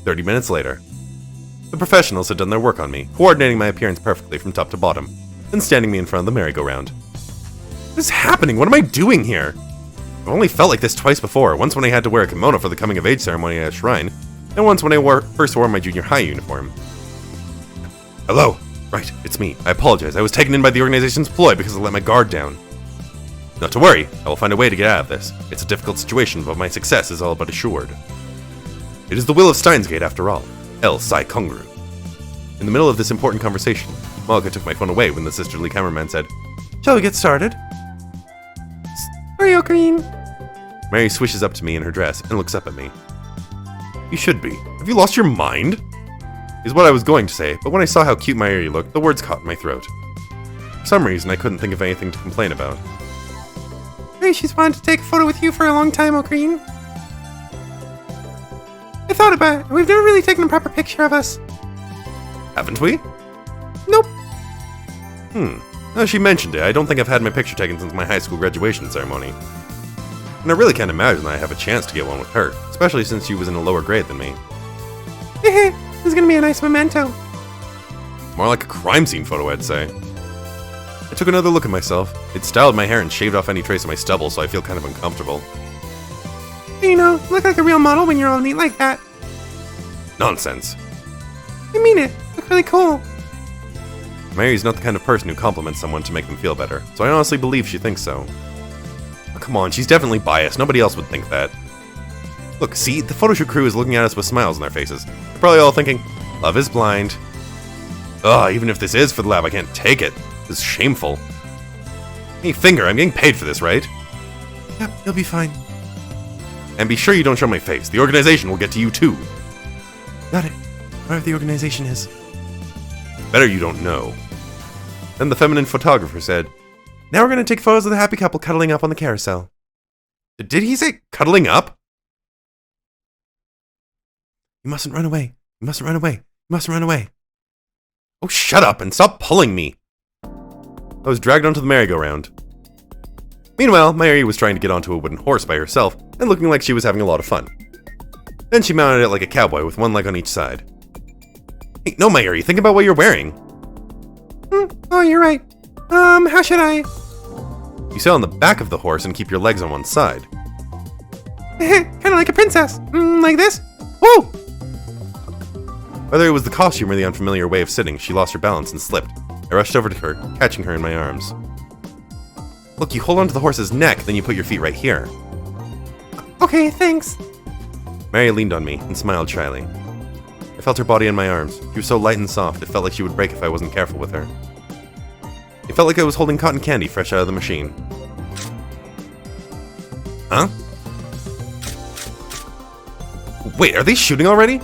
30 minutes later. The professionals had done their work on me, coordinating my appearance perfectly from top to bottom, then standing me in front of the merry-go-round. What is happening? What am I doing here? I've only felt like this twice before, once when I had to wear a kimono for the coming-of-age ceremony at a shrine, and once when I first wore my junior high uniform. Hello. Right, it's me. I apologize. I was taken in by the organization's ploy because I let my guard down. Not to worry. I will find a way to get out of this. It's a difficult situation, but my success is all but assured. It is the will of Steins after all. El Sai Kongru. In the middle of this important conversation, Malika took my phone away when the sisterly cameraman said, "Shall we get started?" Sorry, Ocarine. Mary swishes up to me in her dress and looks up at me. You should be. Have you lost your mind? Is what I was going to say, but when I saw how cute Mayuri looked, the words caught in my throat. For some reason, I couldn't think of anything to complain about. Hey, she's wanted to take a photo with you for a long time, Ocarine. I thought about it. We've never really taken a proper picture of us. Haven't we? Nope. Now she mentioned it, I don't think I've had my picture taken since my high school graduation ceremony. And I really can't imagine that I have a chance to get one with her, especially since she was in a lower grade than me. This is gonna be a nice memento. More like a crime scene photo, I'd say. I took another look at myself. I'd styled my hair and shaved off any trace of my stubble, so I feel kind of uncomfortable. You know, you look like a real model when you're all neat like that. Nonsense. I mean it. You look really cool. Mary's not the kind of person who compliments someone to make them feel better, so I honestly believe she thinks so. Oh, come on, she's definitely biased. Nobody else would think that. Look, see, the photoshoot crew is looking at us with smiles on their faces. They're probably all thinking, love is blind. Ugh, even if this is for the lab, I can't take it. This is shameful. Hey, Finger, I'm getting paid for this, right? Yep, you'll be fine. And be sure you don't show my face. The organization will get to you too. Got it. Whatever the organization is. Better you don't know. Then the feminine photographer said, Now we're gonna take photos of the happy couple cuddling up on the carousel. Did he say cuddling up? You mustn't run away. You mustn't run away. You mustn't run away. Oh, shut up and stop pulling me. I was dragged onto the merry-go-round. Meanwhile, Mayuri was trying to get onto a wooden horse by herself and looking like she was having a lot of fun. Then she mounted it like a cowboy with one leg on each side. Hey, no, Mayuri, think about what you're wearing. Oh, you're right. How should I? You sit on the back of the horse and keep your legs on one side. Kinda like a princess. Like this? Whoa! Whether it was the costume or the unfamiliar way of sitting, she lost her balance and slipped. I rushed over to her, catching her in my arms. Look, you hold onto the horse's neck, then you put your feet right here. Okay, thanks. Mary leaned on me and smiled shyly. I felt her body in my arms. She was so light and soft, it felt like she would break if I wasn't careful with her. It felt like I was holding cotton candy fresh out of the machine. Huh? Wait, are they shooting already?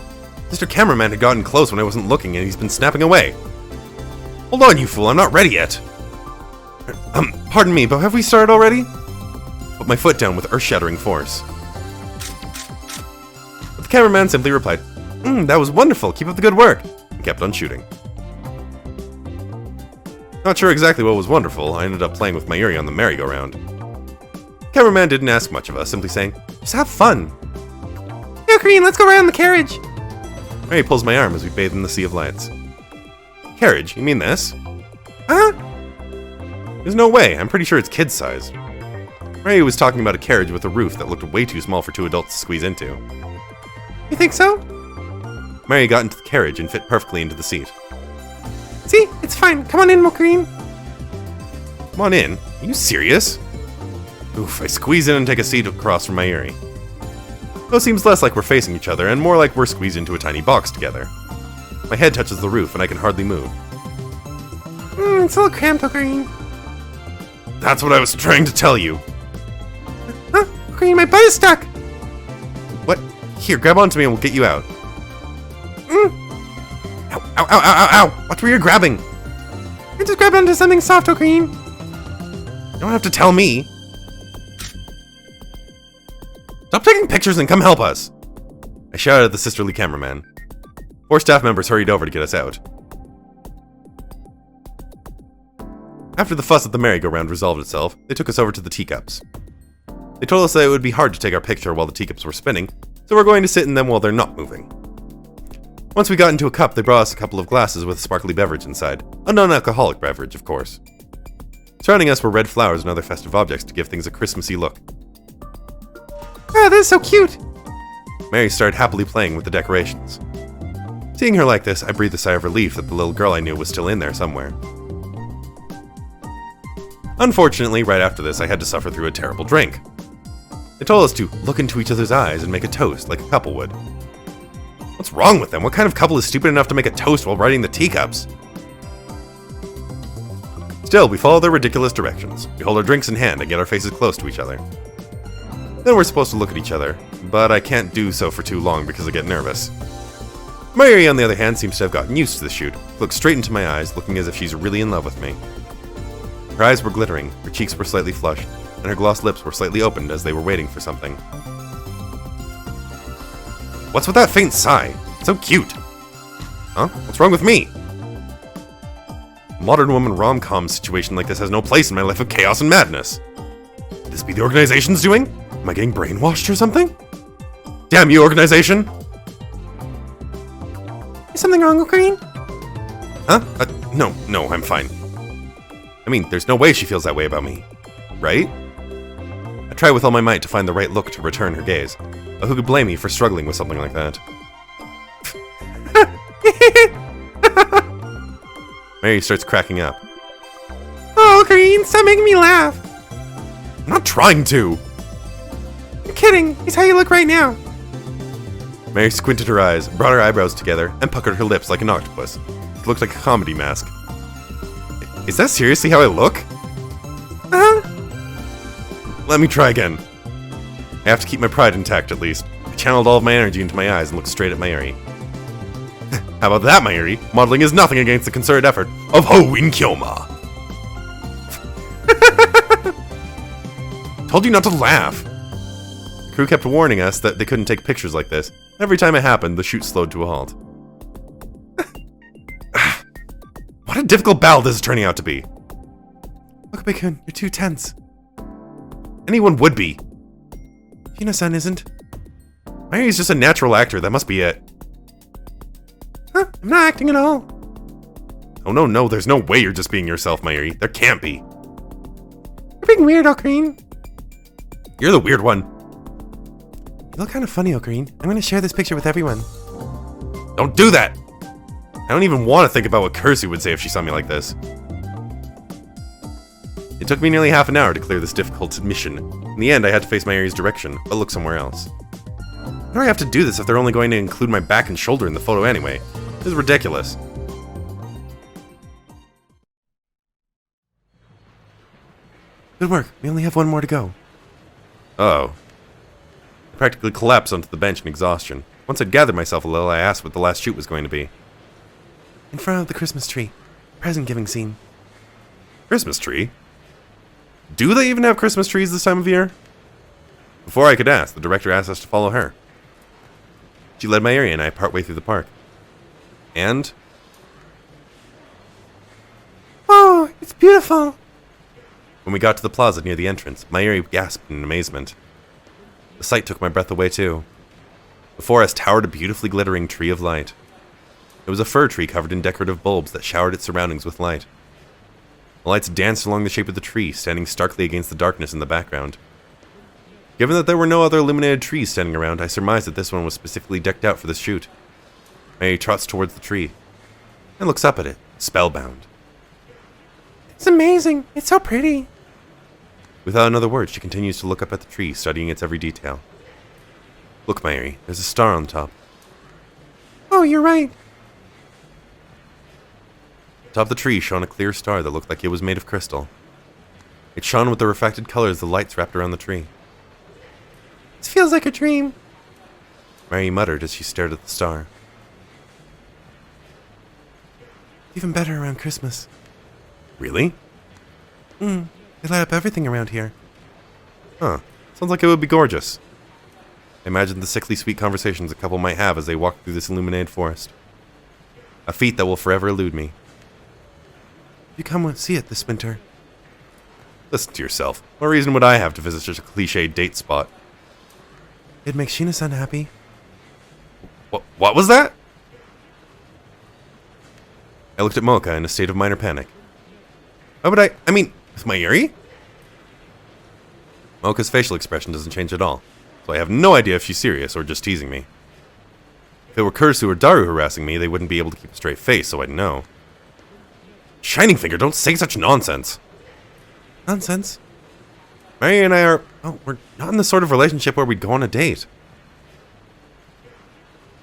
Mr. Cameraman had gotten close when I wasn't looking and he's been snapping away. Hold on, you fool, I'm not ready yet. Pardon me, but have we started already? Put my foot down with earth-shattering force. But the cameraman simply replied, that was wonderful, keep up the good work, and kept on shooting. Not sure exactly what was wonderful, I ended up playing with Mayuri on the merry-go-round. The cameraman didn't ask much of us, simply saying, just have fun. Hey, Ocarine, let's go around the carriage. Mary pulls my arm as we bathe in the sea of lights. Carriage? You mean this? Huh? There's no way, I'm pretty sure it's kid size. Mary was talking about a carriage with a roof that looked way too small for two adults to squeeze into. You think so? Mary got into the carriage and fit perfectly into the seat. See? It's fine. Come on in, Ocarine. Come on in. Are you serious? Oof, I squeeze in and take a seat across from Mayuri. Though it seems less like we're facing each other and more like we're squeezed into a tiny box together. My head touches the roof and I can hardly move. It's a little cramped, Ocarine. That's what I was trying to tell you. Huh? Ocarine, my butt is stuck. What? Here, grab onto me and we'll get you out. Ow, ow, ow, ow, ow, ow! Watch where you're grabbing! I just grabbed onto something soft, Ocarine. You don't have to tell me. Stop taking pictures and come help us! I shouted at the sisterly cameraman. 4 staff members hurried over to get us out. After the fuss at the merry-go-round resolved itself, they took us over to the teacups. They told us that it would be hard to take our picture while the teacups were spinning, so we're going to sit in them while they're not moving. Once we got into a cup, they brought us a couple of glasses with a sparkly beverage inside. A non-alcoholic beverage, of course. Surrounding us were red flowers and other festive objects to give things a Christmassy look. Oh, this is so cute. Mary started happily playing with the decorations. Seeing her like this, I breathed a sigh of relief that the little girl I knew was still in there somewhere. Unfortunately, right after this, I had to suffer through a terrible drink. They told us to look into each other's eyes and make a toast like a couple would. What's wrong with them? What kind of couple is stupid enough to make a toast while riding the teacups? Still, we follow their ridiculous directions. We hold our drinks in hand and get our faces close to each other. Then we're supposed to look at each other, but I can't do so for too long because I get nervous. Mary, on the other hand, seems to have gotten used to the shoot. She looks straight into my eyes, looking as if she's really in love with me. Her eyes were glittering, her cheeks were slightly flushed, and her glossed lips were slightly opened as they were waiting for something. What's with that faint sigh? So cute! Huh? What's wrong with me? A modern woman rom-com situation like this has no place in my life of chaos and madness. Could this be the organization's doing? Am I getting brainwashed or something? Damn you, organization! Is something wrong, Ocarine? Huh? No, I'm fine. I mean, there's no way she feels that way about me. Right? I try with all my might to find the right look to return her gaze. But who could blame me for struggling with something like that? Mary starts cracking up. Oh, Ocarine, stop making me laugh. I'm not trying to! You're kidding. It's how you look right now. Mary squinted her eyes, brought her eyebrows together, and puckered her lips like an octopus. It looked like a comedy mask. Is that seriously how I look? Let me try again. I have to keep my pride intact at least. I channeled all of my energy into my eyes and looked straight at Mayuri. How about that, Mayuri? Modeling is nothing against the concerted effort of Hoin Kyoma. Told you not to laugh. The crew kept warning us that they couldn't take pictures like this. Every time it happened, the shoot slowed to a halt. What a difficult battle this is turning out to be. Okabe-kun, you're too tense. Anyone would be. Hina-san isn't. Mayuri's just a natural actor, that must be it. Huh? I'm not acting at all. Oh no, there's no way you're just being yourself, Mayuri. There can't be. You're being weird, Ocarine. You're the weird one. You look kind of funny, Ocarine. I'm going to share this picture with everyone. Don't do that! I don't even want to think about what Kersey would say if she saw me like this. It took me nearly half an hour to clear this difficult mission. In the end, I had to face Mayuri's direction, but look somewhere else. Why do I have to do this if they're only going to include my back and shoulder in the photo anyway? This is ridiculous. Good work. We only have one more to go. Uh-oh. I practically collapsed onto the bench in exhaustion. Once I'd gathered myself a little, I asked what the last shoot was going to be. In front of the Christmas tree. Present giving scene. Christmas tree? Do they even have Christmas trees this time of year? Before I could ask, the director asked us to follow her. She led Mayuri and I partway through the park. And? Oh, it's beautiful. When we got to the plaza near the entrance, Mayuri gasped in amazement. The sight took my breath away too. Before us towered a beautifully glittering tree of light. It was a fir tree covered in decorative bulbs that showered its surroundings with light. The lights danced along the shape of the tree, standing starkly against the darkness in the background. Given that there were no other illuminated trees standing around, I surmised that this one was specifically decked out for this shoot. Mary trots towards the tree and looks up at it, spellbound. It's amazing. It's so pretty. Without another word, she continues to look up at the tree, studying its every detail. Look, Mayuri, there's a star on the top. Oh, you're right. Atop the tree shone a clear star that looked like it was made of crystal. It shone with the refracted colors of the lights wrapped around the tree. This feels like a dream. Mary muttered as she stared at the star. Even better around Christmas. Really? They light up everything around here. Huh. Sounds like it would be gorgeous. I imagined the sickly sweet conversations a couple might have as they walked through this illuminated forest. A feat that will forever elude me. You come and see it this winter. Listen to yourself. What reason would I have to visit such a cliched date spot? It makes Shina-san happy. What was that? I looked at Mocha in a state of minor panic. Why would I mean, with Mayuri? Mocha's facial expression doesn't change at all, so I have no idea if she's serious or just teasing me. If it were Kurisu or Daru harassing me, they wouldn't be able to keep a straight face, so I'd know. Shining Finger, don't say such nonsense. Nonsense? Mayuri and I are... Oh, we're not in the sort of relationship where we'd go on a date.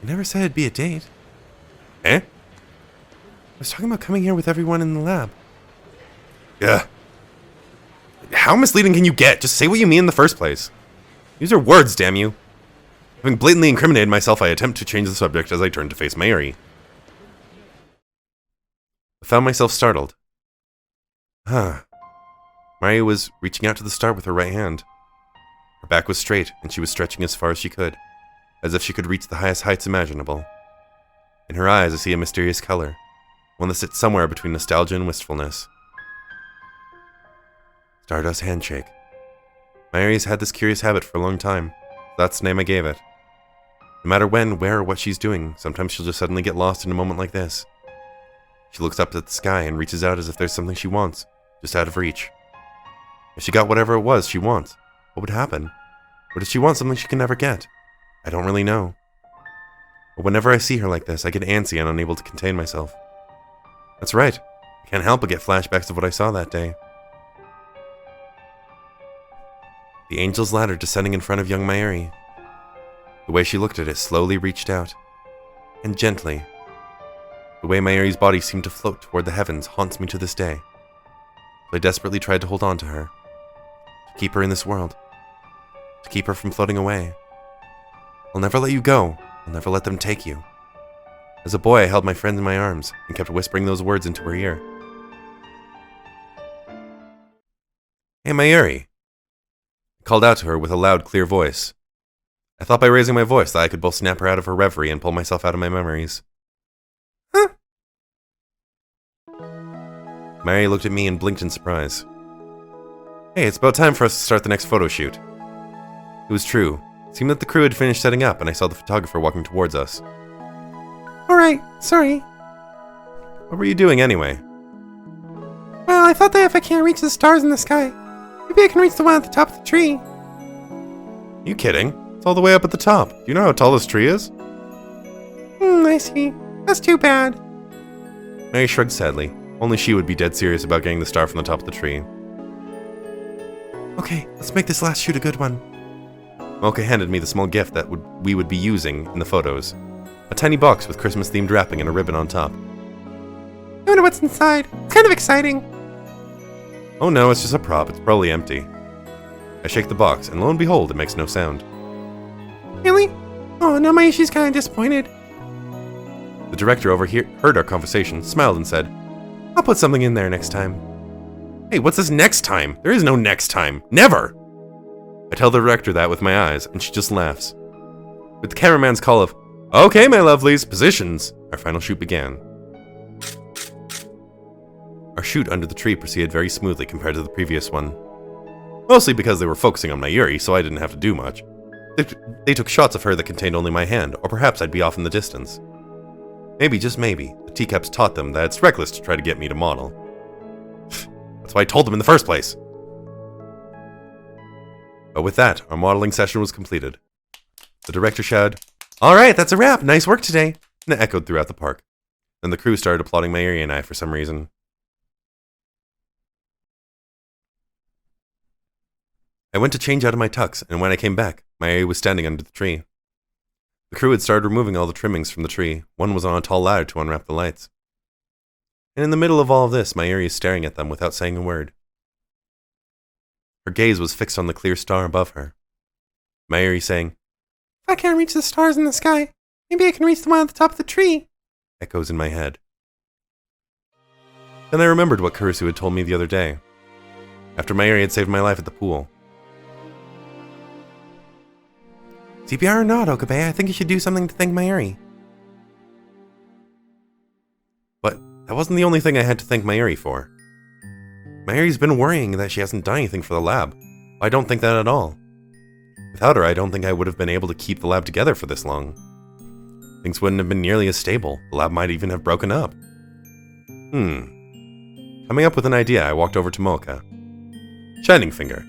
You never said it'd be a date. Eh? I was talking about coming here with everyone in the lab. Yeah. How misleading can you get? Just say what you mean in the first place. Use your words, damn you. Having blatantly incriminated myself, I attempt to change the subject as I turn to face Mayuri. I found myself startled. Mayuri was reaching out to the star with her right hand. Her back was straight, and she was stretching as far as she could, as if she could reach the highest heights imaginable. In her eyes, I see a mysterious color, one that sits somewhere between nostalgia and wistfulness. Stardust Handshake. Mayuri's had this curious habit for a long time, so that's the name I gave it. No matter when, where, or what she's doing, sometimes she'll just suddenly get lost in a moment like this. She looks up at the sky and reaches out as if there's something she wants, just out of reach. If she got whatever it was she wants, what would happen? Or does she want something she can never get? I don't really know. But whenever I see her like this, I get antsy and unable to contain myself. That's right, I can't help but get flashbacks of what I saw that day. The angel's ladder descending in front of young Mayuri. The way she looked at it slowly reached out, and gently. The way Mayuri's body seemed to float toward the heavens haunts me to this day. So I desperately tried to hold on to her, to keep her in this world, to keep her from floating away. I'll never let you go. I'll never let them take you. As a boy, I held my friend in my arms and kept whispering those words into her ear. Hey, Mayuri. I called out to her with a loud, clear voice. I thought by raising my voice that I could both snap her out of her reverie and pull myself out of my memories. Huh? Mayuri looked at me and blinked in surprise. Hey, it's about time for us to start the next photo shoot. It was true. It seemed that the crew had finished setting up and I saw the photographer walking towards us. Alright, sorry. What were you doing anyway? Well, I thought that if I can't reach the stars in the sky, maybe I can reach the one at the top of the tree. You kidding? It's all the way up at the top. Do you know how tall this tree is? I see. That's too bad. Mary shrugged sadly. Only she would be dead serious about getting the star from the top of the tree. Okay, let's make this last shoot a good one. Mocha handed me the small gift that we would be using in the photos. A tiny box with Christmas-themed wrapping and a ribbon on top. I wonder what's inside. It's kind of exciting. Oh no, it's just a prop. It's probably empty. I shake the box, and lo and behold, it makes no sound. Really? Oh, no, Mayushi's kind of disappointed. The director heard our conversation, smiled and said, I'll put something in there next time. Hey, what's this next time? There is no next time. Never! I tell the director that with my eyes, and she just laughs. With the cameraman's call of, Okay, my lovelies, positions, our final shoot began. Our shoot under the tree proceeded very smoothly compared to the previous one. Mostly because they were focusing on Mayuri, so I didn't have to do much. They took shots of her that contained only my hand, or perhaps I'd be off in the distance. Maybe, just maybe, the teacups taught them that it's reckless to try to get me to model. That's why I told them in the first place. But with that, our modeling session was completed. The director shouted, Alright, that's a wrap, nice work today, and it echoed throughout the park. Then the crew started applauding Mayuri and I for some reason. I went to change out of my tux, and when I came back, Mayuri was standing under the tree. The crew had started removing all the trimmings from the tree. One was on a tall ladder to unwrap the lights. And in the middle of all of this, Mayuri is staring at them without saying a word. Her gaze was fixed on the clear star above her. Mayuri saying, If I can't reach the stars in the sky, maybe I can reach the one at the top of the tree, echoes in my head. Then I remembered what Kurisu had told me the other day, after Mayuri had saved my life at the pool. CPR or not, Okabe, I think you should do something to thank Mayuri. But that wasn't the only thing I had to thank Mayuri for. Mayuri's been worrying that she hasn't done anything for the lab. I don't think that at all. Without her, I don't think I would have been able to keep the lab together for this long. Things wouldn't have been nearly as stable. The lab might even have broken up. Coming up with an idea, I walked over to Mocha. Shining Finger.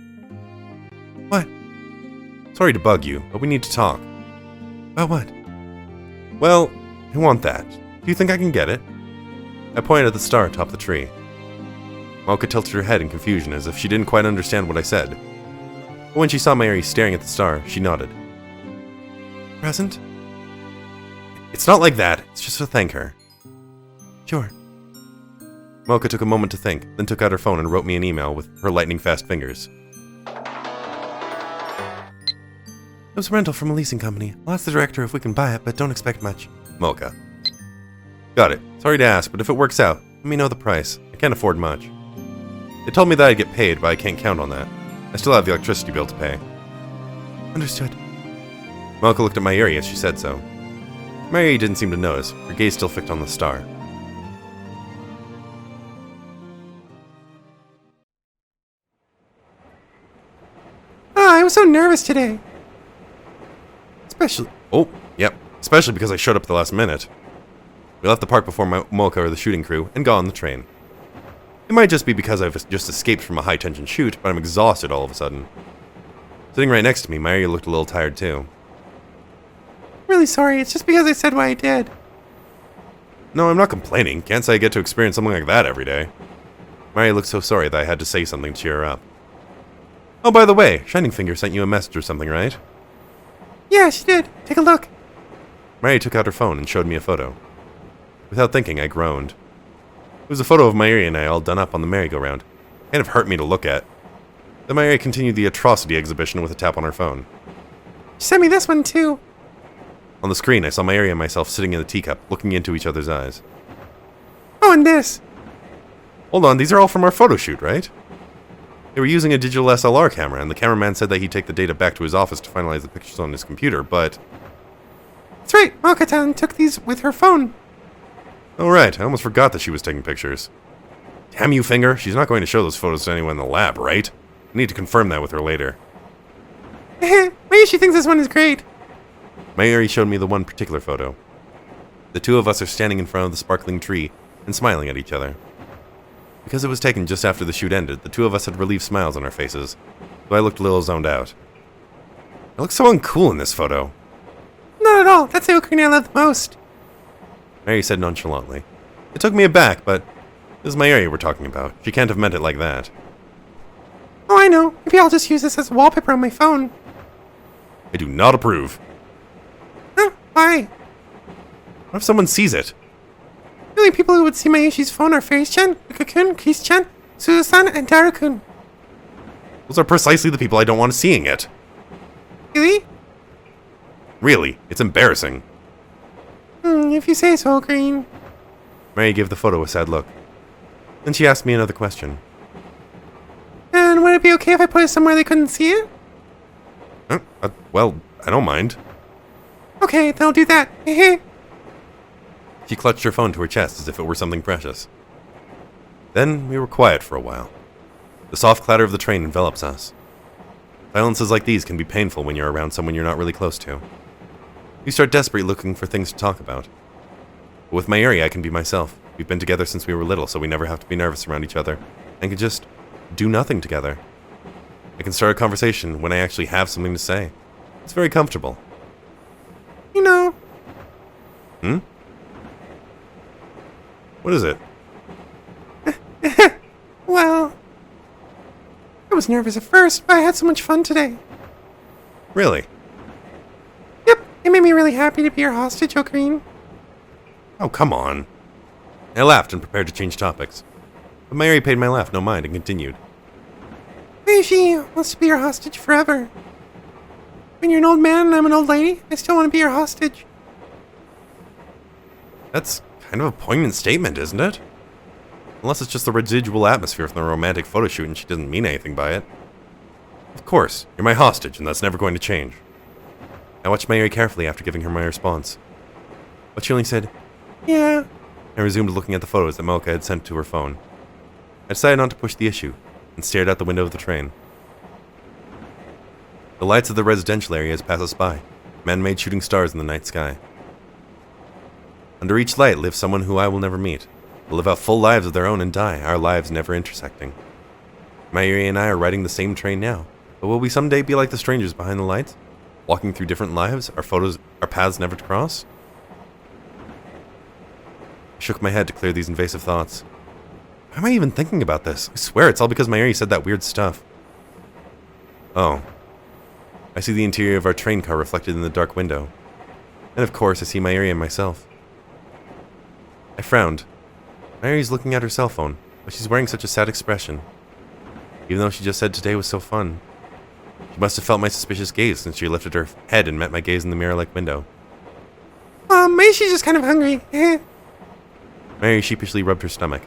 What? Sorry to bug you, but we need to talk. About what? Well, I want that. Do you think I can get it? I pointed at the star atop the tree. Mocha tilted her head in confusion as if she didn't quite understand what I said. But when she saw Mary staring at the star, she nodded. Present? It's not like that. It's just to thank her. Sure. Mocha took a moment to think, then took out her phone and wrote me an email with her lightning-fast fingers. It was a rental from a leasing company. I'll ask the director if we can buy it, but don't expect much. Mocha. Got it. Sorry to ask, but if it works out, let me know the price. I can't afford much. They told me that I'd get paid, but I can't count on that. I still have the electricity bill to pay. Understood. Mocha looked at Mayuri as she said so. Mayuri didn't seem to notice, her gaze still fixed on the star. I was so nervous today. Especially Especially because I showed up at the last minute. We left the park before Mocha or the shooting crew and got on the train. It might just be because I've just escaped from a high-tension shoot, but I'm exhausted all of a sudden. Sitting right next to me, Mayuri looked a little tired too. Really sorry, it's just because I said what I did. No, I'm not complaining. Can't say I get to experience something like that every day. Mayuri looked so sorry that I had to say something to cheer her up. Oh, by the way, Shining Finger sent you a message or something, right? Yeah, she did. Take a look. Mayuri took out her phone and showed me a photo. Without thinking, I groaned. It was a photo of Mayuri and I all done up on the merry-go-round. Kind of hurt me to look at. Then Mayuri continued the atrocity exhibition with a tap on her phone. She sent me this one, too. On the screen, I saw Mayuri and myself sitting in the teacup, looking into each other's eyes. Oh, and this. Hold on, these are all from our photo shoot, right? They were using a digital SLR camera, and the cameraman said that he'd take the data back to his office to finalize the pictures on his computer, but... That's right, Mocha-tan took these with her phone. Oh right, I almost forgot that she was taking pictures. Damn you, Finger, she's not going to show those photos to anyone in the lab, right? I need to confirm that with her later. Maybe she thinks this one is great. Mayuri showed me the one particular photo. The two of us are standing in front of the sparkling tree and smiling at each other. Because it was taken just after the shoot ended, the two of us had relieved smiles on our faces, so I looked a little zoned out. I look so uncool in this photo. Not at all. That's the ocarina I love the most. Mary said nonchalantly. It took me aback, but this is Mayuri we're talking about. She can't have meant it like that. Oh, I know. Maybe I'll just use this as wallpaper on my phone. I do not approve. Huh? Why? What if someone sees it? The only people who would see Mayushi's phone are Fairies-chan, Yuka-kun, Kris-chan, Suzu-san, and Daru-kun. Those are precisely the people I don't want seeing it. Really? Really, it's embarrassing. If you say so, Green. Mary gave the photo a sad look. Then she asked me another question. And would it be okay if I put it somewhere they couldn't see it? Well, I don't mind. Okay, then I'll do that. Hehe. She clutched her phone to her chest as if it were something precious. Then we were quiet for a while. The soft clatter of the train envelops us. Silences like these can be painful when you're around someone you're not really close to. You start desperately looking for things to talk about. But with Mayuri, I can be myself. We've been together since we were little, so we never have to be nervous around each other, and can just do nothing together. I can start a conversation when I actually have something to say. It's very comfortable. You know. What is it? Well, I was nervous at first, but I had so much fun today. Really? Yep, it made me really happy to be your hostage, Ocarine. Oh, come on. I laughed and prepared to change topics. But Mayuri paid my laugh no mind and continued. Mayushi wants to be your hostage forever. When you're an old man and I'm an old lady, I still want to be your hostage. That's kind of a poignant statement, isn't it? Unless it's just the residual atmosphere from the romantic photo shoot and she doesn't mean anything by it. Of course, you're my hostage and that's never going to change. I watched Mayuri carefully after giving her my response. But she only said, Yeah. I resumed looking at the photos that Mocha had sent to her phone. I decided not to push the issue and stared out the window of the train. The lights of the residential areas pass us by, man-made shooting stars in the night sky. Under each light lives someone who I will never meet, They'll live out full lives of their own and die, our lives never intersecting. Mayuri and I are riding the same train now, but will we someday be like the strangers behind the lights? Walking through different lives, our paths never to cross? I shook my head to clear these invasive thoughts. Why am I even thinking about this? I swear it's all because Mayuri said that weird stuff. Oh. I see the interior of our train car reflected in the dark window. And of course, I see Mayuri and myself. I frowned. Mayuri's looking at her cell phone, but she's wearing such a sad expression. Even though she just said today was so fun. She must have felt my suspicious gaze since she lifted her head and met my gaze in the mirror-like window. Maybe she's just kind of hungry. Mary sheepishly rubbed her stomach.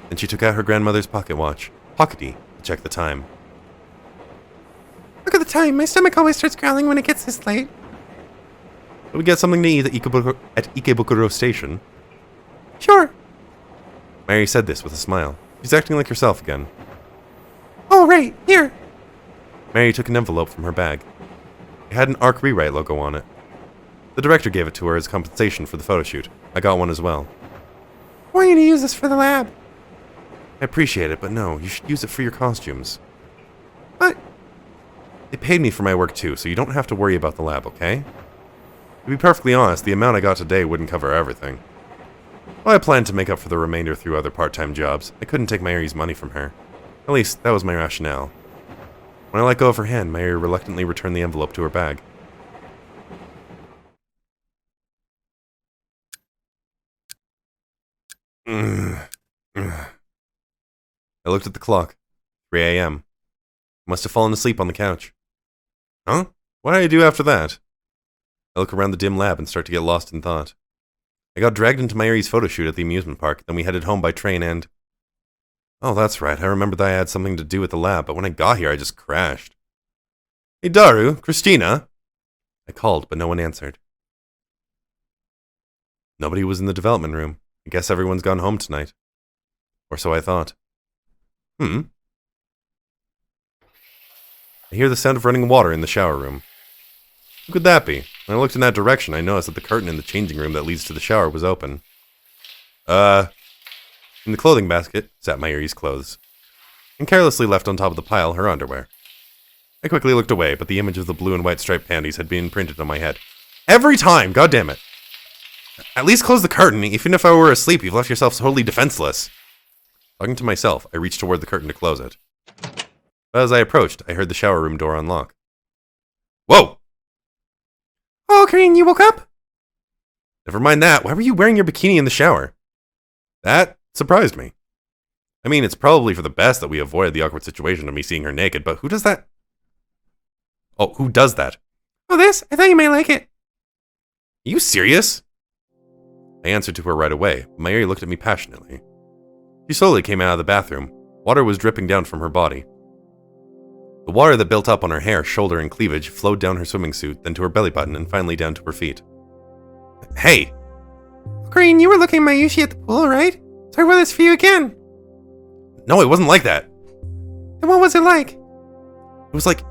Then she took out her grandmother's pocket watch, pockety, to check the time. Look at the time. My stomach always starts growling when it gets this late. Shall we get something to eat at Ikebukuro Station? Sure. Mary said this with a smile. She's acting like herself again. Oh, right. Here. Mary took an envelope from her bag. It had an ARC Rewrite logo on it. The director gave it to her as compensation for the photo shoot. I got one as well. I want you to use this for the lab. I appreciate it, but no, you should use it for your costumes. But They paid me for my work too, so you don't have to worry about the lab, okay? To be perfectly honest, the amount I got today wouldn't cover everything. Well, I planned to make up for the remainder through other part-time jobs. I couldn't take Mayuri's money from her. At least, that was my rationale. When I let go of her hand, Mayuri reluctantly returned the envelope to her bag. I looked at the clock. 3 a.m. I must have fallen asleep on the couch. Huh? What did I do after that? I look around the dim lab and start to get lost in thought. I got dragged into Mayuri's photo shoot at the amusement park, then we headed home by train and... Oh, that's right, I remembered that I had something to do with the lab, but when I got here I just crashed. Hey Daru, Christina? I called, but no one answered. Nobody was in the development room. I guess everyone's gone home tonight. Or so I thought. I hear the sound of running water in the shower room. Who could that be? When I looked in that direction, I noticed that the curtain in the changing room that leads to the shower was open. In the clothing basket sat Mayuri's clothes, and carelessly left on top of the pile her underwear. I quickly looked away, but the image of the blue and white striped panties had been imprinted on my head. Every time! God damn it! At least close the curtain. Even if I were asleep, you've left yourself totally defenseless. Talking to myself, I reached toward the curtain to close it. But as I approached, I heard the shower room door unlock. Whoa! Oh, Corinne, you woke up? Never mind that. Why were you wearing your bikini in the shower? That surprised me. I mean, it's probably for the best that we avoided the awkward situation of me seeing her naked, but who does that? Oh, who does that? Oh, this? I thought you might like it. Are you serious? I answered to her right away, but Mayuri looked at me passionately. She slowly came out of the bathroom. Water was dripping down from her body. The water that built up on her hair, shoulder, and cleavage flowed down her swimming suit, then to her belly button, and finally down to her feet. Hey! Corinne, you were looking at my Yushi at the pool, right? So I wore this for you again. No, it wasn't like that. Then what was it like? It was like,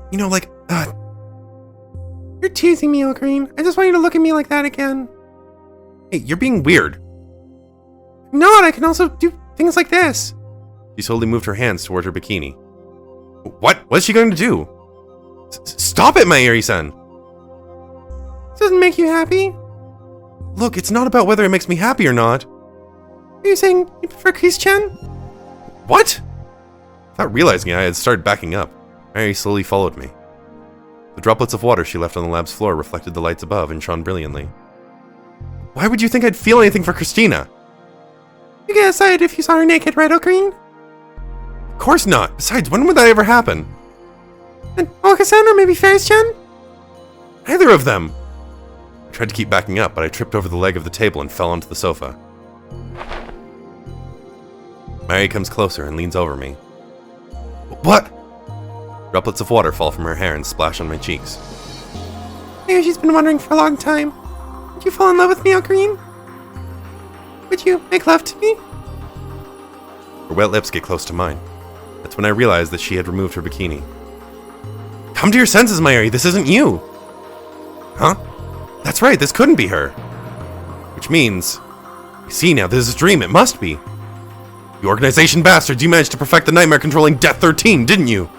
You're teasing me, Corinne. I just want you to look at me like that again. Hey, you're being weird. I'm not. I can also do things like this. She slowly moved her hands toward her bikini. What? What's she going to do? Stop it, Mayuri-san! This doesn't make you happy? Look, it's not about whether it makes me happy or not. Are you saying you prefer Chris-chan? What? Without realizing it, I had started backing up. Mayuri slowly followed me. The droplets of water she left on the lab's floor reflected the lights above and shone brilliantly. Why would you think I'd feel anything for Christina? You get excited if you saw her naked, right, Corinne? Of course not. Besides, when would that ever happen? And Okasan or maybe Ferris-chan? Neither of them. I tried to keep backing up, but I tripped over the leg of the table and fell onto the sofa. Mary comes closer and leans over me. What? Droplets of water fall from her hair and splash on my cheeks. Maybe she's been wondering for a long time. Would you fall in love with me, Corinne? Would you make love to me? Her wet lips get close to mine. That's when I realized that she had removed her bikini. Come to your senses, Mayuri, this isn't you! Huh? That's right, this couldn't be her. Which means... I see now, this is a dream, it must be. You organization bastards, you managed to perfect the nightmare controlling Death 13, didn't you?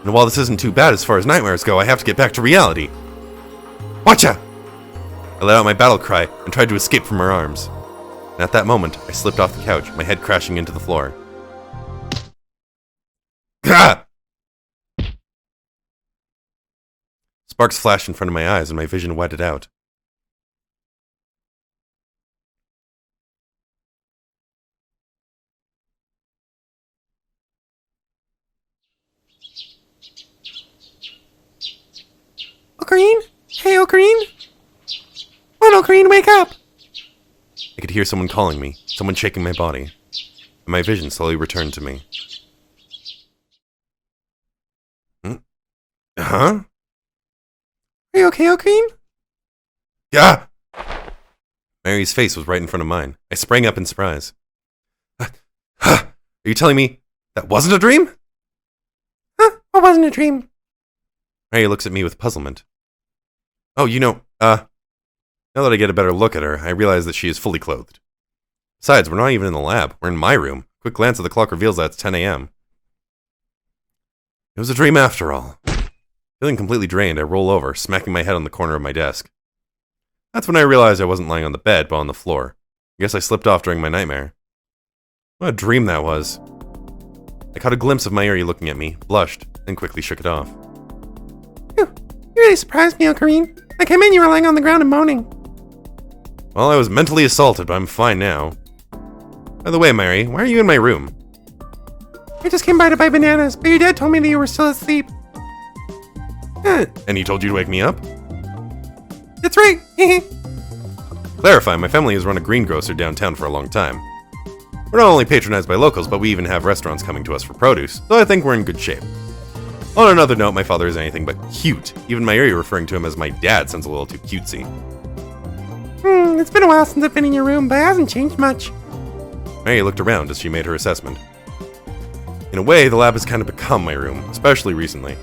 And while this isn't too bad as far as nightmares go, I have to get back to reality. Watcha! I let out my battle cry and tried to escape from her arms. And at that moment, I slipped off the couch, my head crashing into the floor. Gah! Sparks flashed in front of my eyes and my vision wetted out. Ocarine? Hey, Ocarine? Come on, Ocarine, wake up! I could hear someone calling me, someone shaking my body, and my vision slowly returned to me. Huh? Are you okay, Ocarine? Yeah! Mary's face was right in front of mine. I sprang up in surprise. Are you telling me that wasn't a dream? Huh? What wasn't a dream? Mary looks at me with puzzlement. Oh, now that I get a better look at her, I realize that she is fully clothed. Besides, we're not even in the lab. We're in my room. A quick glance at the clock reveals that it's 10 a.m. It was a dream after all. Feeling completely drained, I roll over, smacking my head on the corner of my desk. That's when I realized I wasn't lying on the bed, but on the floor. I guess I slipped off during my nightmare. What a dream that was. I caught a glimpse of Mayuri looking at me, blushed, and quickly shook it off. Phew, you really surprised me, Ocarine. I came in, you were lying on the ground and moaning. Well, I was mentally assaulted, but I'm fine now. By the way, Mary, why are you in my room? I just came by to buy bananas, but your dad told me that you were still asleep. And he told you to wake me up? That's right. Clarify, my family has run a greengrocer downtown for a long time. We're not only patronized by locals, but we even have restaurants coming to us for produce, so I think we're in good shape. On another note, my father is anything but cute. Even Mayuri referring to him as my dad sounds a little too cutesy. It's been a while since I've been in your room, but it hasn't changed much. Mary looked around as she made her assessment. In a way, the lab has kind of become my room, especially recently.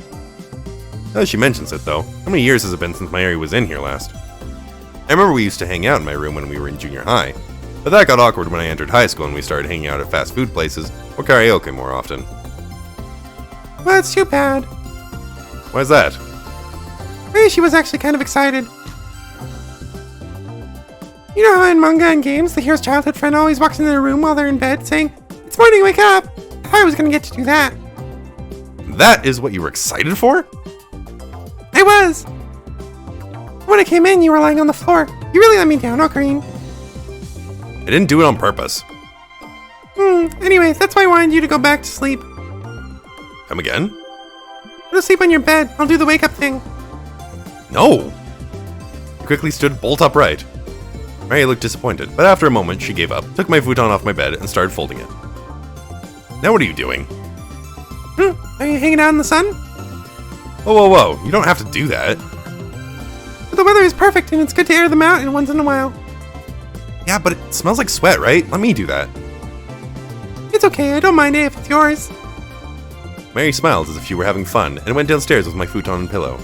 Now that she mentions it, though, how many years has it been since Mayuri was in here last? I remember we used to hang out in my room when we were in junior high, but that got awkward when I entered high school and we started hanging out at fast food places or karaoke more often. Well, it's too bad. Why's that? Maybe she was actually kind of excited. You know how in manga and games, the hero's childhood friend always walks into their room while they're in bed saying, "It's morning, wake up!" I thought I was gonna get to do that. That is what you were excited for? I was! When I came in, you were lying on the floor. You really let me down, Ocarine. I didn't do it on purpose. Anyways, that's why I wanted you to go back to sleep. Come again? Go to sleep on your bed. I'll do the wake up thing. No! I quickly stood bolt upright. Mary looked disappointed, but after a moment she gave up, took my futon off my bed, and started folding it. Now what are you doing? Are you hanging out in the sun? Whoa, whoa, whoa, you don't have to do that. But the weather is perfect and it's good to air them out once in a while. Yeah, but it smells like sweat, right? Let me do that. It's okay, I don't mind it if it's yours. Mary smiled as if she were having fun, and went downstairs with my futon and pillow.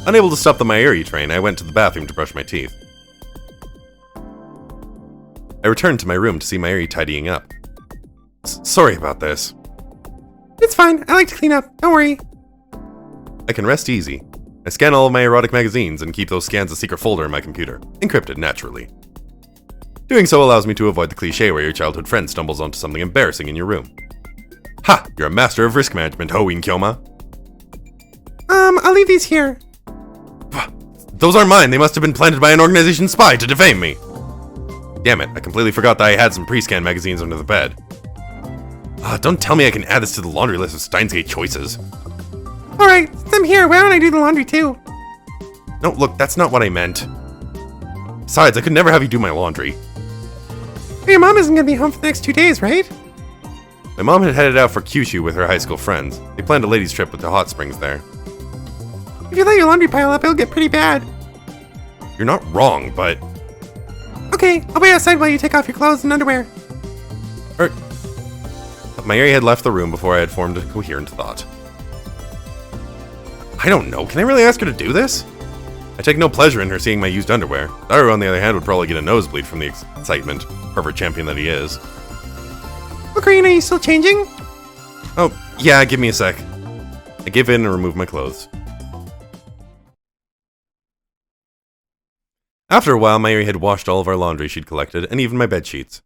Unable to stop the Mayuri train, I went to the bathroom to brush my teeth. I returned to my room to see Mayuri tidying up. Sorry about this. It's fine, I like to clean up, don't worry. I can rest easy. I scan all of my erotic magazines and keep those scans a secret folder in my computer, encrypted naturally. Doing so allows me to avoid the cliche where your childhood friend stumbles onto something embarrassing in your room. Ha! You're a master of risk management, Hoin Kyoma. I'll leave these here. Those aren't mine. They must have been planted by an organization spy to defame me. Damn it, I completely forgot that I had some pre-scan magazines under the bed. Don't tell me I can add this to the laundry list of Steins choices. Alright, since I'm here, why don't I do the laundry too? No, look, that's not what I meant. Besides, I could never have you do my laundry. But your mom isn't gonna be home for the next 2 days, right? My mom had headed out for Kyushu with her high school friends. They planned a ladies' trip with the hot springs there. If you let your laundry pile up, it'll get pretty bad. You're not wrong, but... Okay, I'll wait outside while you take off your clothes and underwear. Mayuri had left the room before I had formed a coherent thought. I don't know, can I really ask her to do this? I take no pleasure in her seeing my used underwear. Daru, on the other hand, would probably get a nosebleed from the excitement, pervert champion that he is. Oh, Green, are you still changing? Oh, yeah, give me a sec. I give in and remove my clothes. After a while, Mayuri had washed all of our laundry she'd collected, and even my bed sheets.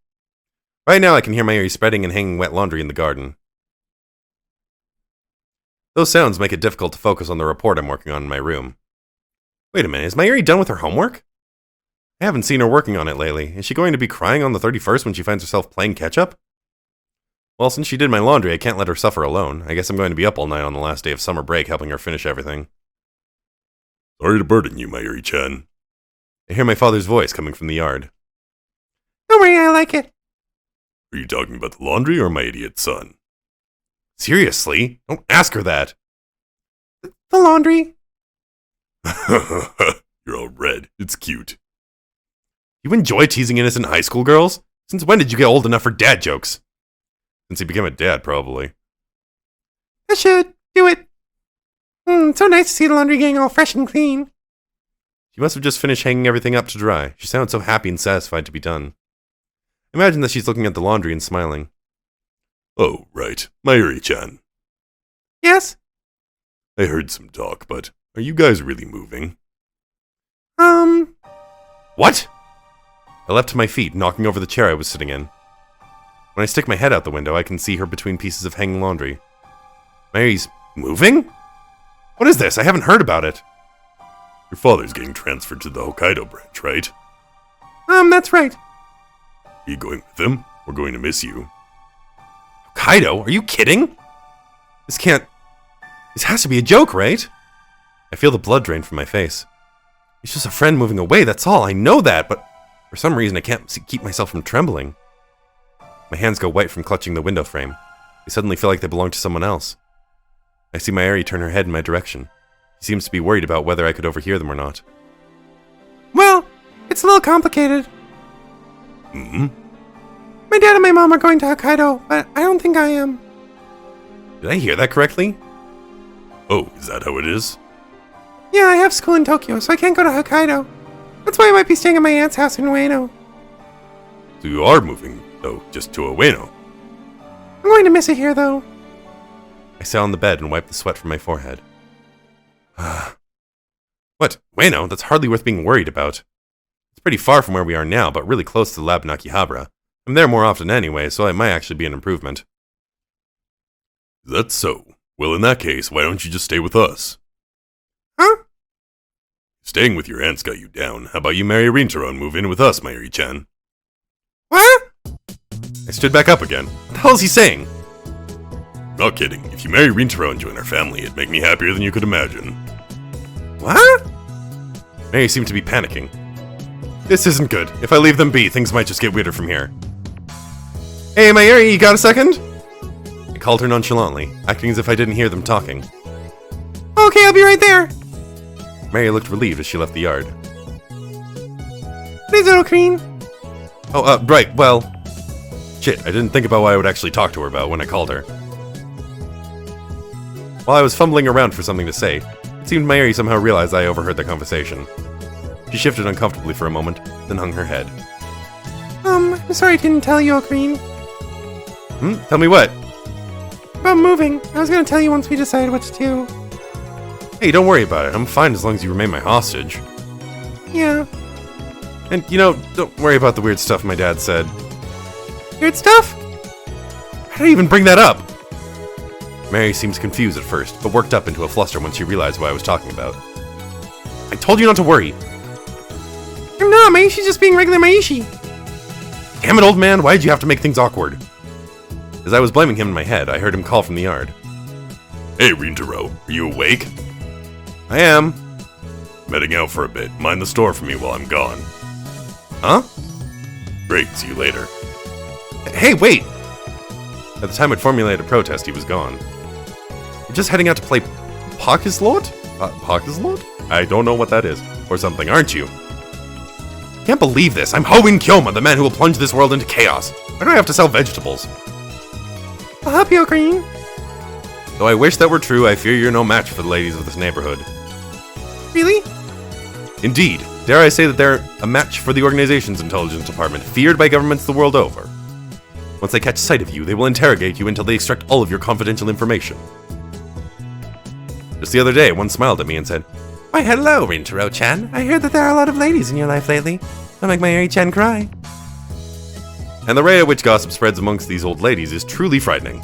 Right now, I can hear Mayuri spreading and hanging wet laundry in the garden. Those sounds make it difficult to focus on the report I'm working on in my room. Wait a minute, is Mayuri done with her homework? I haven't seen her working on it lately. Is she going to be crying on the 31st when she finds herself playing catch-up? Well, since she did my laundry, I can't let her suffer alone. I guess I'm going to be up all night on the last day of summer break helping her finish everything. Sorry to burden you, Mayuri-chan. I hear my father's voice coming from the yard. Don't worry, I like it. Are you talking about the laundry or my idiot son? Seriously? Don't ask her that. The laundry. You're all red. It's cute. You enjoy teasing innocent high school girls? Since when did you get old enough for dad jokes? Since he became a dad, probably. I should. Do it. It's so nice to see the laundry getting all fresh and clean. She must have just finished hanging everything up to dry. She sounds so happy and satisfied to be done. Imagine that she's looking at the laundry and smiling. Oh, right. Mayuri-chan. Yes? I heard some talk, but are you guys really moving? What? I leapt to my feet, knocking over the chair I was sitting in. When I stick my head out the window, I can see her between pieces of hanging laundry. Mayuri's moving? What is this? I haven't heard about it. Your father's getting transferred to the Hokkaido branch, right? That's right. Are you going with him? We're going to miss you. Hokkaido? Are you kidding? This has to be a joke, right? I feel the blood drain from my face. It's just a friend moving away, that's all. I know that, but for some reason I can't keep myself from trembling. My hands go white from clutching the window frame. They suddenly feel like they belong to someone else. I see Mayuri turn her head in my direction. She seems to be worried about whether I could overhear them or not. Well, it's a little complicated. Mm-hmm. My dad and my mom are going to Hokkaido, but I don't think I am. Did I hear that correctly? Oh, is that how it is? Yeah, I have school in Tokyo, so I can't go to Hokkaido. That's why I might be staying at my aunt's house in Ueno. So you are moving, though, just to Ueno. I'm going to miss it here, though. I sat on the bed and wiped the sweat from my forehead. What? Ueno? That's hardly worth being worried about. It's pretty far from where we are now, but really close to the lab in Akihabara. I'm there more often anyway, so it might actually be an improvement. That's so. Well, in that case, why don't you just stay with us? Huh? Staying with your aunt's got you down. How about you marry Rintaro and move in with us, Mayuri-chan? What? I stood back up again. What the hell is he saying? Not kidding. If you marry Rintaro and join our family, it'd make me happier than you could imagine. What? Mary seemed to be panicking. This isn't good. If I leave them be, things might just get weirder from here. Hey, Mayuri, you got a second? I called her nonchalantly, acting as if I didn't hear them talking. Okay, I'll be right there. Mary looked relieved as she left the yard. What is it, O'Creen? Oh, right, well... Shit, I didn't think about what I would actually talk to her about when I called her. While I was fumbling around for something to say, it seemed Mayuri somehow realized I overheard the conversation. She shifted uncomfortably for a moment, then hung her head. I'm sorry I didn't tell you, O'Creen. Tell me what? About moving. I was gonna tell you once we decided what to do. Hey, don't worry about it. I'm fine as long as you remain my hostage. Yeah. And, don't worry about the weird stuff my dad said. Weird stuff? How did I even bring that up? Mary seemed confused at first, but worked up into a fluster once she realized what I was talking about. I told you not to worry. I'm not. Maishi's just being regular Maishi. Damn it, old man. Why did you have to make things awkward? As I was blaming him in my head, I heard him call from the yard. Hey, Rintaro. Are you awake? I am. I'm heading out for a bit. Mind the store for me while I'm gone. Huh? Great. See you later. Hey, wait! At the time I'd formulated a protest, he was gone. You're just heading out to play Pokislot? Pokislot? I don't know what that is. Or something, aren't you? Can't believe this. I'm Hoenn Kyoma, the man who will plunge this world into chaos. Why do I have to sell vegetables? I'll help you, O'Creen. Though I wish that were true, I fear you're no match for the ladies of this neighborhood. Really? Indeed, dare I say that they're a match for the organization's intelligence department, feared by governments the world over. Once they catch sight of you, they will interrogate you until they extract all of your confidential information. Just the other day, one smiled at me and said, Why, hello, Rintaro-chan. I heard that there are a lot of ladies in your life lately. Don't make Mayuri-chan cry. and the rate at which gossip spreads amongst these old ladies is truly frightening.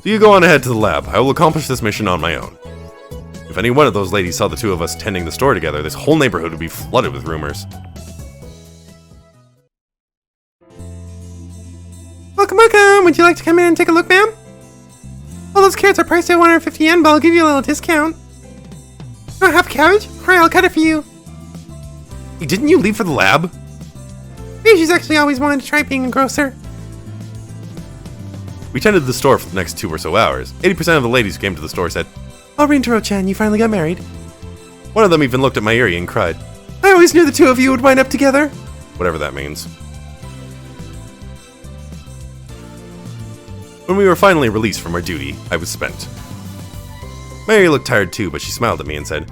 So you go on ahead to the lab. I will accomplish this mission on my own. If any one of those ladies saw the two of us tending the store together, this whole neighborhood would be flooded with rumors. Welcome, welcome! Would you like to come in and take a look, ma'am? All those carrots are priced at 150 yen, but I'll give you a little discount. You want half cabbage? Alright, I'll cut it for you. Hey, didn't you leave for the lab? Maybe she's actually always wanted to try being a grocer. We tended the store for the next 2 or so hours. 80% of the ladies who came to the store said, Oh, Rintaro-chan, you finally got married. one of them even looked at Mayuri and cried, I always knew the two of you would wind up together. whatever that means. When we were finally released from our duty, I was spent. Mayuri looked tired too, but she smiled at me and said,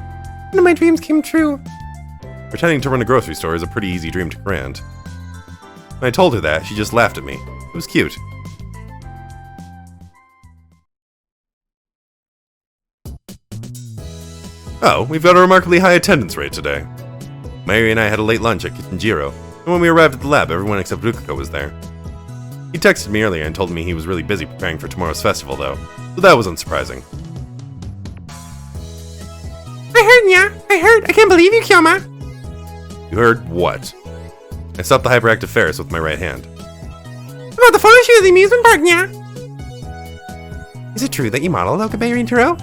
One of my dreams came true. pretending to run a grocery store is a pretty easy dream to grant. When I told her that, she just laughed at me. It was cute. Oh, we've got a remarkably high attendance rate today. Mayuri and I had a late lunch at Kitchenjiro, and when we arrived at the lab, everyone except Rukako was there. He texted me earlier and told me he was really busy preparing for tomorrow's festival, though, so that was unsurprising. I heard. I can't believe you, Kyoma. You heard what? I stopped the hyperactive Ferris with my right hand. About the photo shoot at the amusement park, nya. Is it true that you model Okabe Rintaro?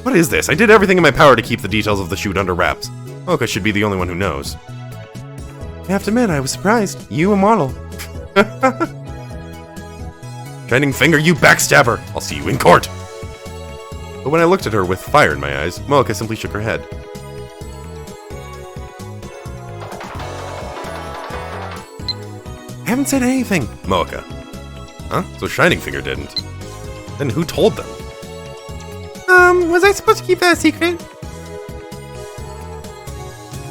What is this? I did everything in my power to keep the details of the shoot under wraps. Oka should be the only one who knows. I have to admit, I was surprised. You a model. Shining finger, you backstabber! I'll see you in court! But when I looked at her with fire in my eyes, Moeka simply shook her head. I haven't said anything. Moeka. Huh? So Shining Finger didn't. Then who told them? Was I supposed to keep that a secret?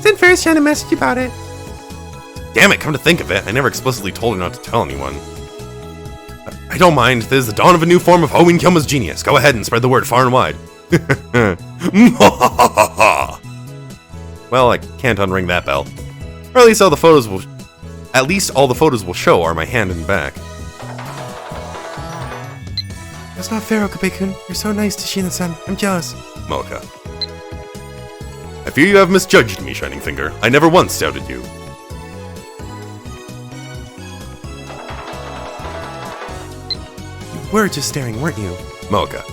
Send Ferris-chan a message about it. Damn it, come to think of it, I never explicitly told her not to tell anyone. I don't mind, this is the dawn of a new form of Hoenn Kyoma's genius. Go ahead and spread the word far and wide. Well, I can't unring that bell. Or at least all the photos will show are my hand and back. That's not fair, Okabe-kun. You're so nice to Shina-san. I'm jealous. Moeka. I fear you have misjudged me, Shining Finger. I never once doubted you. You were just staring, weren't you? Moeka.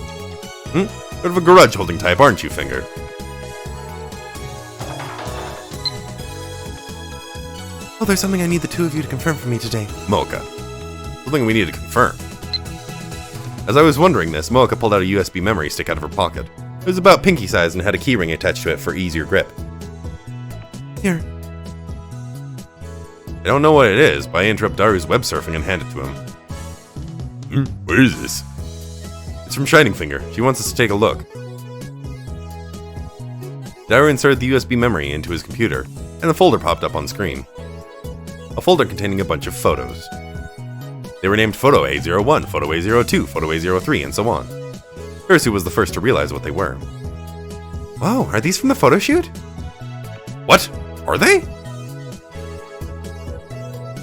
Bit of a grudge-holding type, aren't you, Finger? Oh, there's something I need the two of you to confirm for me today. Moeka. Something we need to confirm. As I was wondering this, Moeka pulled out a USB memory stick out of her pocket. It was about pinky size and had a keyring attached to it for easier grip. Here. I don't know what it is, but I interrupt Daru's web surfing and hand it to him. What is this? It's from Shining Finger. She wants us to take a look. Daru inserted the USB memory into his computer, and a folder popped up on screen. A folder containing a bunch of photos. They were named Photo A01, Photo A02, Photo A03, and so on. Ursu was the first to realize what they were. Whoa, are these from the photo shoot? What? Are they?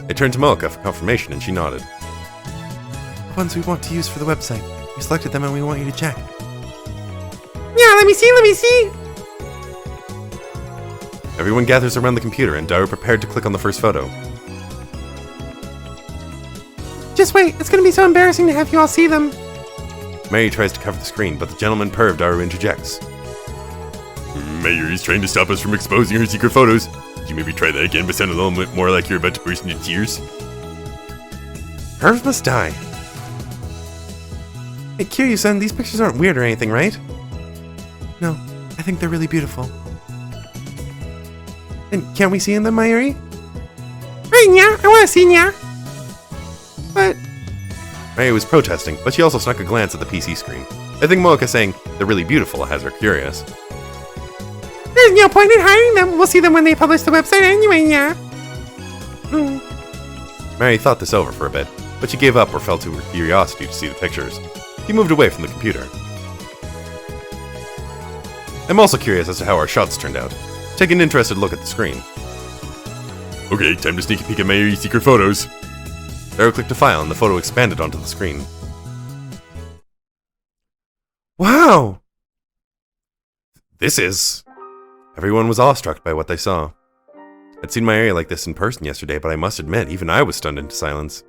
I turned to Moeka for confirmation and she nodded. The ones we want to use for the website. We selected them and we want you to check. Yeah, let me see! Everyone gathers around the computer and Daru prepared to click on the first photo. Just wait, it's gonna be so embarrassing to have you all see them. Mary tries to cover the screen, but the gentleman perv Daru interjects. Mayuri's trying to stop us from exposing her secret photos. Could you maybe try that again, but sound a little bit more like you're about to burst into tears? Pervs must die. Hey, Kiryu-san, these pictures aren't weird or anything, right? No, I think they're really beautiful. And can't we see in them, Mayuri? Right, nya, I wanna see, nya. But Mary was protesting, but she also snuck a glance at the PC screen. I think Mocha saying they're really beautiful has her curious. There's no point in hiding them. We'll see them when they publish the website anyway, yeah. Mary thought this over for a bit, but she gave up or fell to her curiosity to see the pictures. She moved away from the computer. I'm also curious as to how our shots turned out. Take an interested look at the screen. Okay, time to sneak a peek at my secret photos. Darrow clicked a file and the photo expanded onto the screen. Wow! This is... Everyone was awestruck by what they saw. I'd seen my area like this in person yesterday, but I must admit, even I was stunned into silence.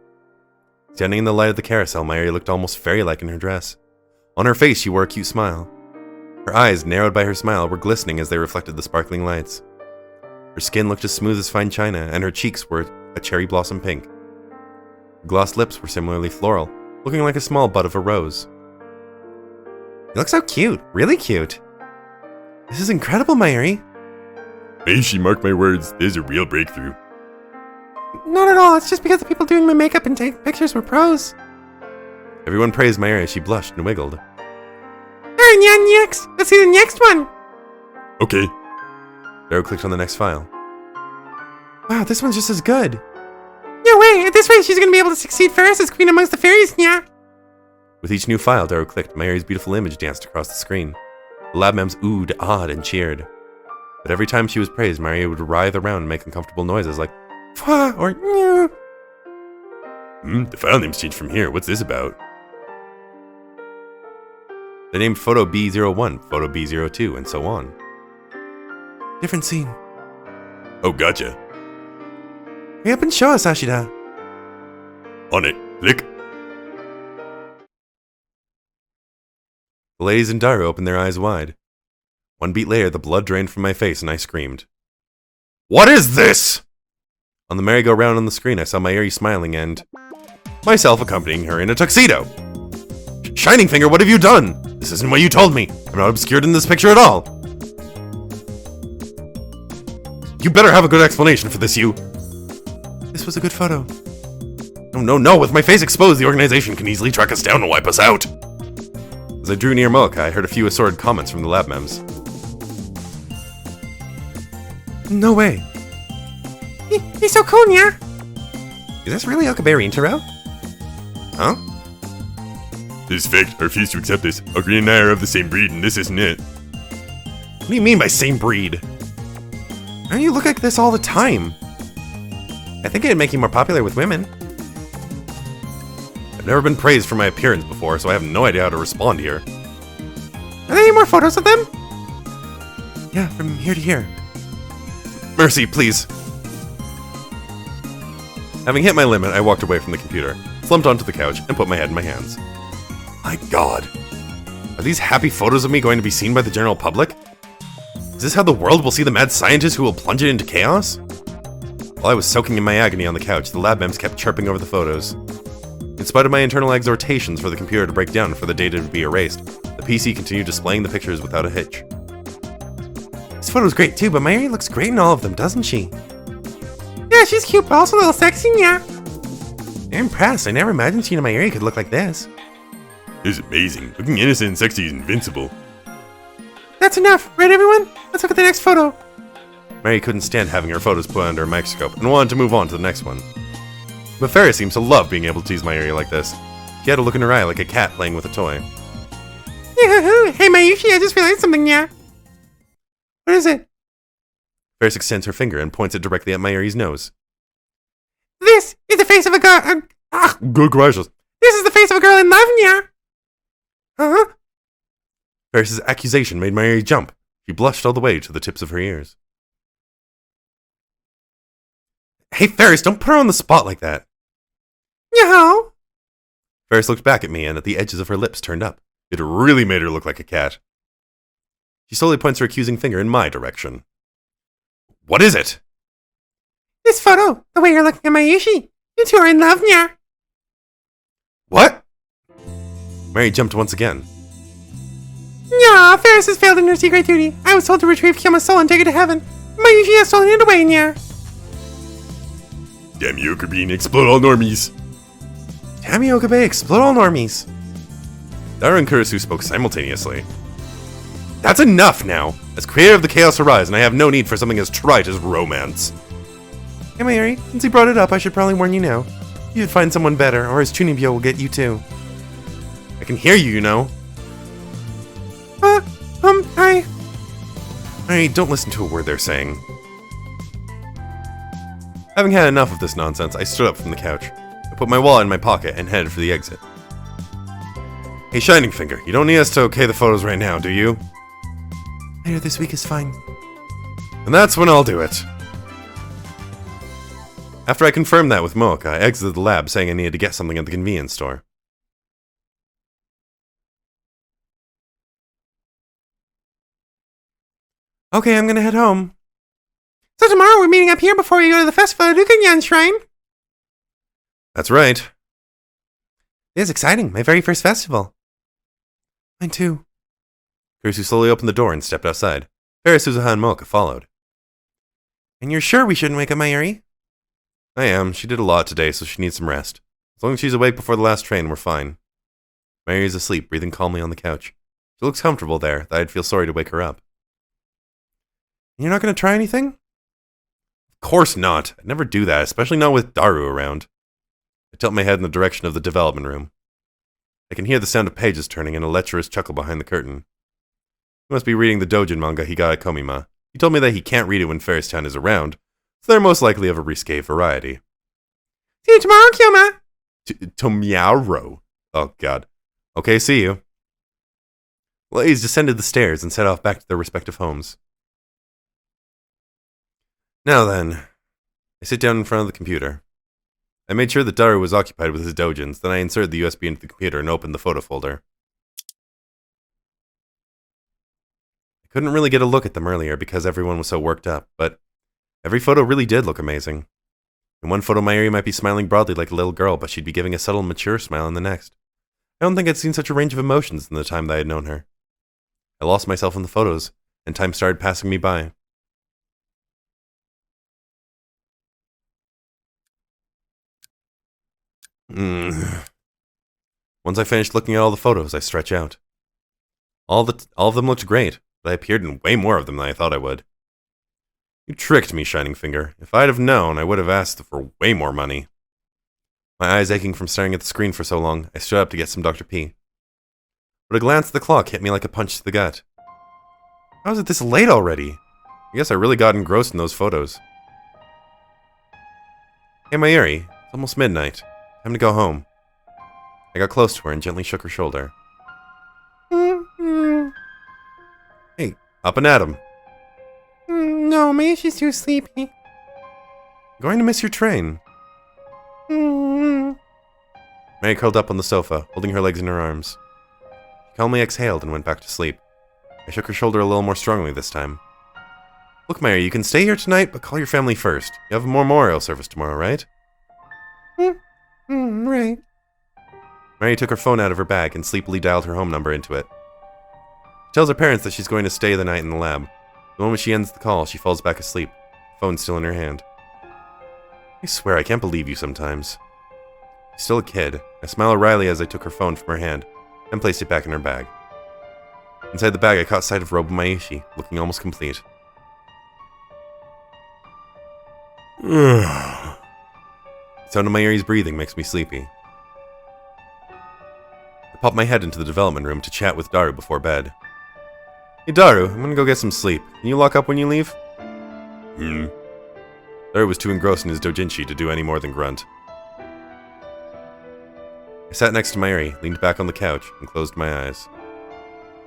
Standing in the light of the carousel, my area looked almost fairy-like in her dress. On her face, she wore a cute smile. Her eyes, narrowed by her smile, were glistening as they reflected the sparkling lights. Her skin looked as smooth as fine china, and her cheeks were a cherry blossom pink. Her glossed lips were similarly floral, looking like a small bud of a rose. You look so cute, really cute. This is incredible, Mayuri. May she mark my words, there's a real breakthrough. Not at all, it's just because the people doing my makeup and taking pictures were pros. Everyone praised Mayuri as she blushed and wiggled. Alright, yeah, next. Let's see the next one. Okay. Darrow clicked on the next file. Wow, this one's just as good. No way, at this rate she's gonna be able to succeed Ferris as queen amongst the fairies, yeah. With each new file Darrow clicked, Mayuri's beautiful image danced across the screen. The lab mems oohed, awed, and cheered. But every time she was praised, Mayuri would writhe around and make uncomfortable noises like "Fwah" or "Nyeh." The file names changed from here. What's this about? They named Photo B01, Photo B02, and so on. Different scene. Oh, gotcha. Hurry up and show us, Ashida. On it. Click. The ladies and Darrow opened their eyes wide. One beat later, the blood drained from my face and I screamed. What is this? On the merry-go-round on the screen, I saw Mayuri smiling and myself accompanying her in a tuxedo. Shining Finger, what have you done? This isn't what you told me. I'm not obscured in this picture at all. You better have a good explanation for this, you. This was a good photo. No, with my face exposed, the organization can easily track us down and wipe us out. As I drew near Mocha, I heard a few assorted comments from the lab mems. No way. He's so cool, yeah? Is this really Okabe Taro? Huh? This is fake. I refuse to accept this. Ogre and I are of the same breed, and this isn't it. What do you mean by same breed? Why don't you look like this all the time? I think it'd make you more popular with women. I've never been praised for my appearance before, so I have no idea how to respond here. Are there any more photos of them? Yeah, from here to here. Mercy, please. Having hit my limit, I walked away from the computer, slumped onto the couch, and put my head in my hands. My God. Are these happy photos of me going to be seen by the general public? Is this how the world will see the mad scientist who will plunge it into chaos? While I was soaking in my agony on the couch, the lab mems kept chirping over the photos. In spite of my internal exhortations for the computer to break down and for the data to be erased, the PC continued displaying the pictures without a hitch. This photo's great too, but Mayuri looks great in all of them, doesn't she? Yeah, she's cute, but also a little sexy, yeah. I'm impressed. I never imagined Tina Mayuri could look like this. This is amazing. Looking innocent and sexy is invincible. That's enough, right everyone? Let's look at the next photo. Mary couldn't stand having her photos put under a microscope and wanted to move on to the next one. But Ferris seems to love being able to tease my area like this. She had a look in her eye like a cat playing with a toy. Hey Mayushi, I just realized something, yeah. What is it? Ferris extends her finger and points it directly at Mayuri's nose. This is the face of a girl. Good gracious. This is the face of a girl in love, yeah. Huh? Ferris's accusation made Mayuri jump. She blushed all the way to the tips of her ears. Hey Ferris, don't put her on the spot like that. No. Ferris looked back at me and at the edges of her lips turned up. It really made her look like a cat. She slowly points her accusing finger in my direction. What is it? This photo, the way you're looking at Mayushi. You two are in love, yeah. What? Mary jumped once again. Yeah, Ferris has failed in her secret duty. I was told to retrieve Kyoma's soul and take it to heaven. Mayushi has stolen it away, yeah. Damn you, Green, explode all normies. Tamioka Bay, explode all normies. Daru and Kurisu spoke simultaneously. That's enough now! As creator of the Chaos Horizon, I have no need for something as trite as romance. Hey Mayuri, since you brought it up, I should probably warn you now. You should find someone better, or his Chunibyo will get you too. I can hear you, you know. Hey, don't listen to a word they're saying. Having had enough of this nonsense, I stood up from the couch. I put my wallet in my pocket and headed for the exit. Hey, Shining Finger, you don't need us to okay the photos right now, do you? Later this week is fine. And that's when I'll do it. After I confirmed that with Mocha, I exited the lab saying I needed to get something at the convenience store. Okay, I'm gonna head home. So tomorrow we're meeting up here before we go to the festival at Ukanyan Shrine? That's right. It is exciting, my very first festival. Mine too. Kurisu slowly opened the door and stepped outside. Ferris, Suzuha, and Mocha followed. And you're sure we shouldn't wake up Mayuri? I am. She did a lot today, so she needs some rest. As long as she's awake before the last train, we're fine. Mayuri's asleep, breathing calmly on the couch. She looks comfortable there, that I'd feel sorry to wake her up. You're not gonna try anything? Of course not. I'd never do that, especially not with Daru around. I tilt my head in the direction of the development room. I can hear the sound of pages turning and a lecherous chuckle behind the curtain. He must be reading the Dojin manga he got at Komima. He told me that he can't read it when Ferris Town is around, so they're most likely of a risque variety. See you tomorrow, Kyoma! Tomyaro. Oh, God. Okay, see you. The ladies descended the stairs and set off back to their respective homes. Now then, I sit down in front of the computer. I made sure that Daru was occupied with his dojins, then I inserted the USB into the computer and opened the photo folder. I couldn't really get a look at them earlier because everyone was so worked up, but every photo really did look amazing. In one photo, Mayuri might be smiling broadly like a little girl, but she'd be giving a subtle, mature smile in the next. I don't think I'd seen such a range of emotions in the time that I had known her. I lost myself in the photos, and time started passing me by. Once I finished looking at all the photos, I stretch out. All of them looked great, but I appeared in way more of them than I thought I would. You tricked me, Shining Finger. If I'd have known, I would have asked for way more money. My eyes aching from staring at the screen for so long, I stood up to get some Dr. P. But a glance at the clock hit me like a punch to the gut. How is it this late already? I guess I really got engrossed in those photos. Hey Mayuri, it's almost midnight. Time to go home. I got close to her and gently shook her shoulder. Hey, up and at 'em. No, maybe she's too sleepy. I'm going to miss your train. Mary curled up on the sofa, holding her legs in her arms. She calmly exhaled and went back to sleep. I shook her shoulder a little more strongly this time. Look, Mary, you can stay here tonight, but call your family first. You have a memorial service tomorrow, right? Right. Mary took her phone out of her bag and sleepily dialed her home number into it. She tells her parents that she's going to stay the night in the lab. The moment she ends the call, she falls back asleep, phone still in her hand. I swear, I can't believe you sometimes. She's still a kid. I smiled wryly as I took her phone from her hand and placed it back in her bag. Inside the bag, I caught sight of Robo Maishi, looking almost complete. The sound of Mayuri's breathing makes me sleepy. I pop my head into the development room to chat with Daru before bed. Hey Daru, I'm gonna go get some sleep. Can you lock up when you leave? Daru was too engrossed in his dojinshi to do any more than grunt. I sat next to Mayuri, leaned back on the couch, and closed my eyes.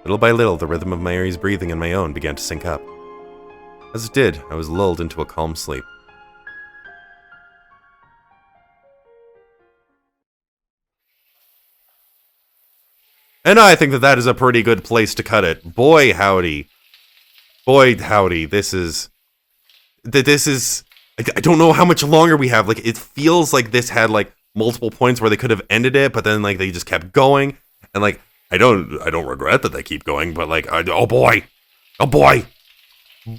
Little by little, the rhythm of Mayuri's breathing and my own began to sync up. As it did, I was lulled into a calm sleep. And I think that is a pretty good place to cut it. Boy howdy. This is... I don't know how much longer we have. Like, it feels like this had, like, multiple points where they could have ended it, but then, like, they just kept going. And, like, I don't regret that they keep going, but, like, oh boy.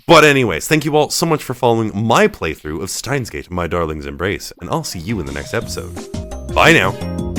But anyways, thank you all so much for following my playthrough of Steins Gate, My Darling's Embrace, and I'll see you in the next episode. Bye now.